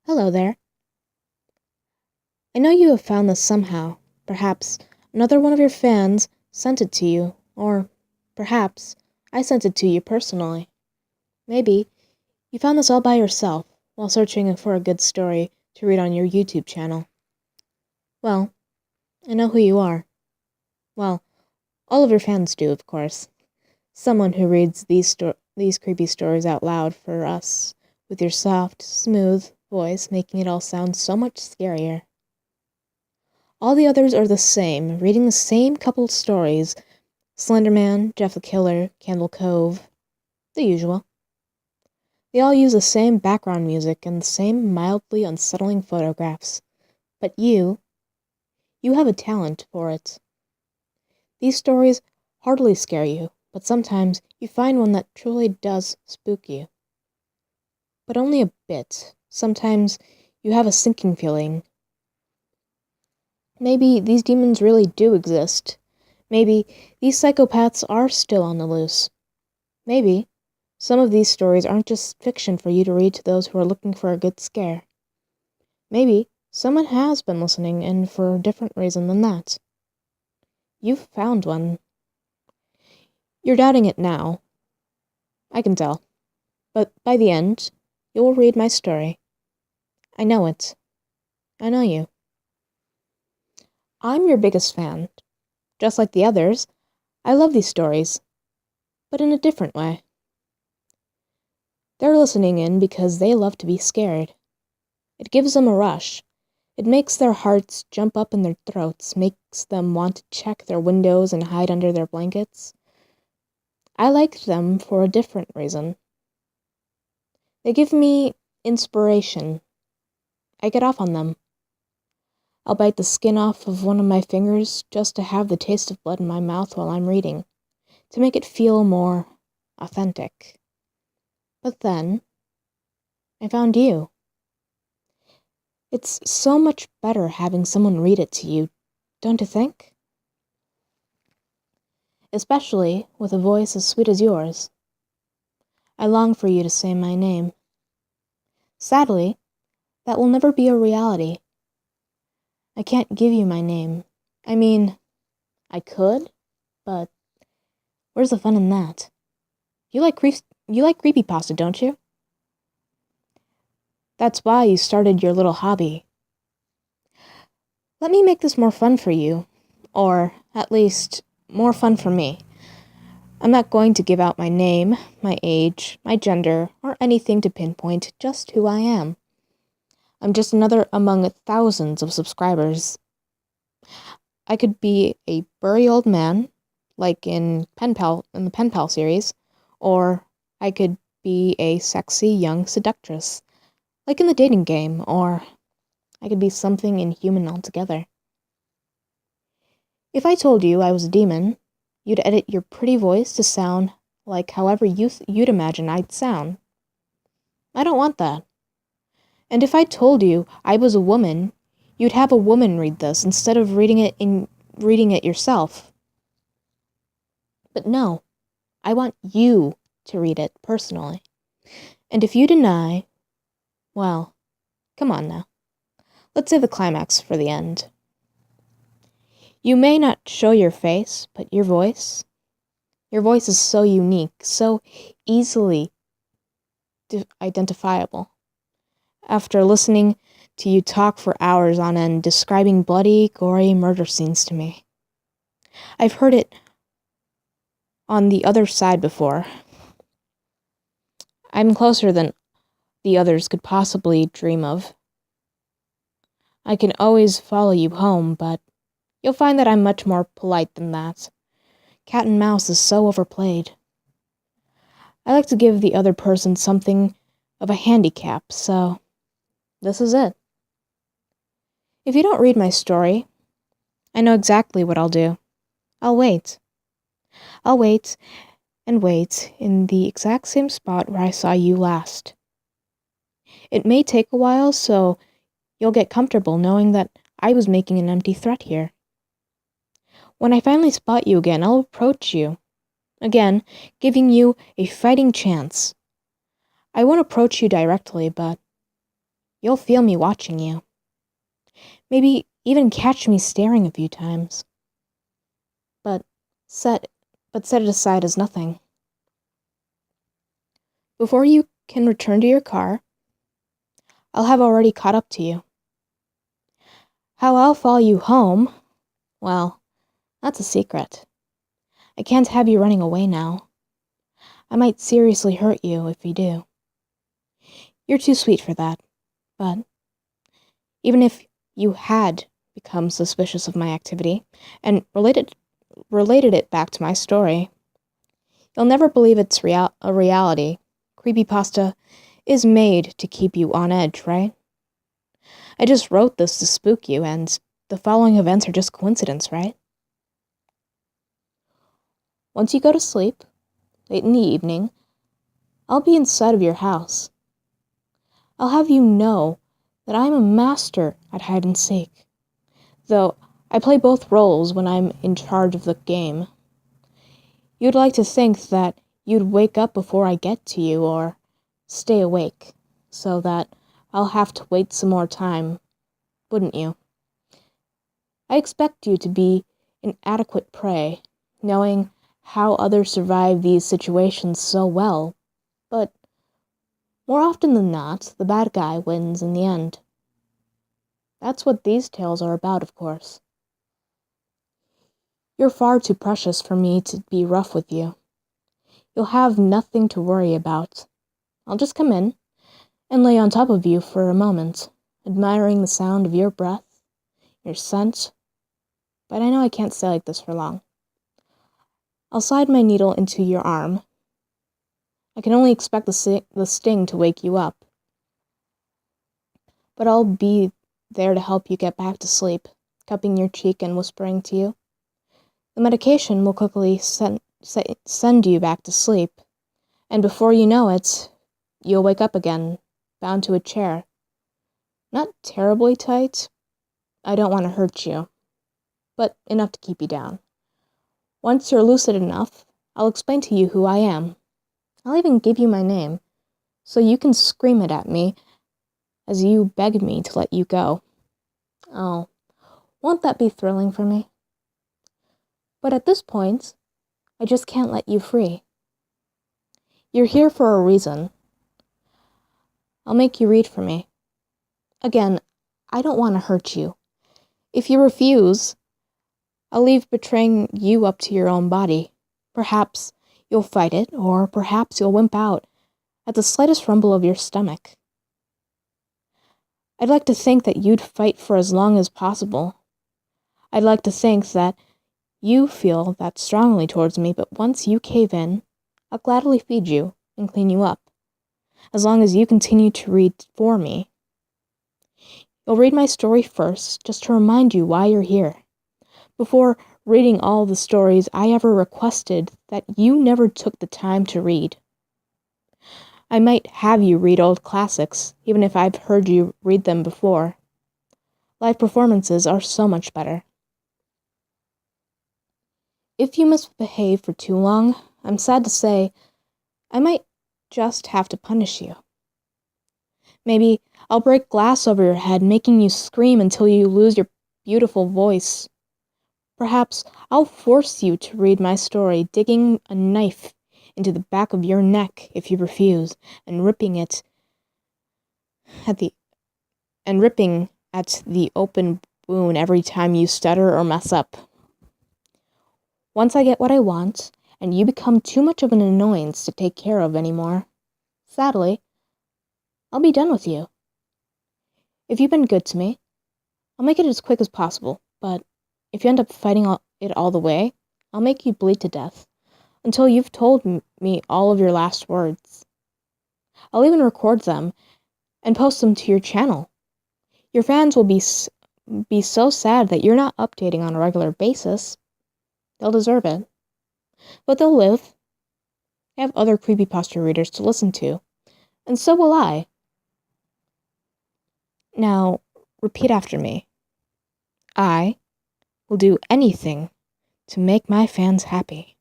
Hello there. I know you have found this somehow. Perhaps another one of your fans sent it to you, or perhaps I sent it to you personally. Maybe you found this all by yourself while searching for a good story to read on your YouTube channel. Well, I know who you are. Well, all of your fans do, of course. Someone who reads these creepy stories out loud for us, with your soft, smooth voice making it all sound so much scarier. All the others are the same, reading the same couple stories. Slender Man, Jeff the Killer, Candle Cove. The usual. They all use the same background music and the same mildly unsettling photographs. But you have a talent for it. These stories hardly scare you, but sometimes you find one that truly does spook you. But only a bit. Sometimes you have a sinking feeling. Maybe these demons really do exist. Maybe these psychopaths are still on the loose. Maybe some of these stories aren't just fiction for you to read to those who are looking for a good scare. Maybe someone has been listening, and for a different reason than that. You've found one. You're doubting it now. I can tell. But by the end, you will read my story. I know it. I know you. I'm your biggest fan. Just like the others, I love these stories, but in a different way. They're listening in because they love to be scared. It gives them a rush. It makes their hearts jump up in their throats, makes them want to check their windows and hide under their blankets. I like them for a different reason. They give me inspiration. I get off on them. I'll bite the skin off of one of my fingers just to have the taste of blood in my mouth while I'm reading, to make it feel more authentic. But then, I found you. It's so much better having someone read it to you, don't you think? Especially with a voice as sweet as yours. I long for you to say my name. Sadly, that will never be a reality. I can't give you my name. I mean, I could, but where's the fun in that? You like creepypasta, don't you? That's why you started your little hobby. Let me make this more fun for you, or at least more fun for me. I'm not going to give out my name, my age, my gender, or anything to pinpoint just who I am. I'm just another among thousands of subscribers. I could be a burly old man, like in the Pen Pal series, or I could be a sexy young seductress, like in the dating game, or I could be something inhuman altogether. If I told you I was a demon, you'd edit your pretty voice to sound like however you'd imagine I'd sound. I don't want that. And if I told you I was a woman, you'd have a woman read this instead of reading it yourself. But no, I want you to read it personally. And if you deny, well, come on now. Let's save the climax for the end. You may not show your face, but your voice is so unique, so easily identifiable. After listening to you talk for hours on end, describing bloody, gory murder scenes to me, I've heard it on the other side before. I'm closer than the others could possibly dream of. I can always follow you home, but you'll find that I'm much more polite than that. Cat and mouse is so overplayed. I like to give the other person something of a handicap, so this is it. If you don't read my story, I know exactly what I'll do. I'll wait. I'll wait and wait in the exact same spot where I saw you last. It may take a while, so you'll get comfortable knowing that I was making an empty threat here. When I finally spot you again, I'll approach you. Again, giving you a fighting chance. I won't approach you directly, but you'll feel me watching you. Maybe even catch me staring a few times. But set it aside as nothing. Before you can return to your car, I'll have already caught up to you. How I'll follow you home, well, that's a secret. I can't have you running away now. I might seriously hurt you if you do. You're too sweet for that, but even if you had become suspicious of my activity and related it back to my story, you'll never believe it's a reality. Creepypasta is made to keep you on edge, right? I just wrote this to spook you, and the following events are just coincidence, right? Once you go to sleep, late in the evening, I'll be inside of your house. I'll have you know that I'm a master at hide and seek, though I play both roles when I'm in charge of the game. You'd like to think that you'd wake up before I get to you, or stay awake, so that I'll have to wait some more time, wouldn't you? I expect you to be an adequate prey, knowing how others survive these situations so well, but more often than not, the bad guy wins in the end. That's what these tales are about, of course. You're far too precious for me to be rough with you. You'll have nothing to worry about. I'll just come in and lay on top of you for a moment, admiring the sound of your breath, your scent, but I know I can't stay like this for long. I'll slide my needle into your arm. I can only expect the sting to wake you up, but I'll be there to help you get back to sleep, cupping your cheek and whispering to you. The medication will quickly send you back to sleep, and before you know it, you'll wake up again, bound to a chair. Not terribly tight. I don't want to hurt you, but enough to keep you down. Once you're lucid enough, I'll explain to you who I am. I'll even give you my name, so you can scream it at me as you beg me to let you go. Oh, won't that be thrilling for me? But at this point, I just can't let you free. You're here for a reason. I'll make you read for me. Again, I don't want to hurt you. If you refuse, I'll leave betraying you up to your own body. Perhaps you'll fight it, or perhaps you'll wimp out at the slightest rumble of your stomach. I'd like to think that you'd fight for as long as possible. I'd like to think that you feel that strongly towards me, but once you cave in, I'll gladly feed you and clean you up, as long as you continue to read for me. You'll read my story first, just to remind you why you're here, before reading all the stories I ever requested that you never took the time to read. I might have you read old classics, even if I've heard you read them before. Live performances are so much better. If you misbehave for too long, I'm sad to say, I might just have to punish you. Maybe I'll break glass over your head, making you scream until you lose your beautiful voice. Perhaps I'll force you to read my story, digging a knife into the back of your neck if you refuse, and ripping at the open wound every time you stutter or mess up. Once I get what I want, and you become too much of an annoyance to take care of anymore, sadly, I'll be done with you. If you've been good to me, I'll make it as quick as possible, but if you end up fighting it all the way, I'll make you bleed to death, until you've told me all of your last words. I'll even record them and post them to your channel. Your fans will be so sad that you're not updating on a regular basis. They'll deserve it. But they'll live. I have other creepypasta readers to listen to, and so will I. Now, repeat after me. I will do anything to make my fans happy.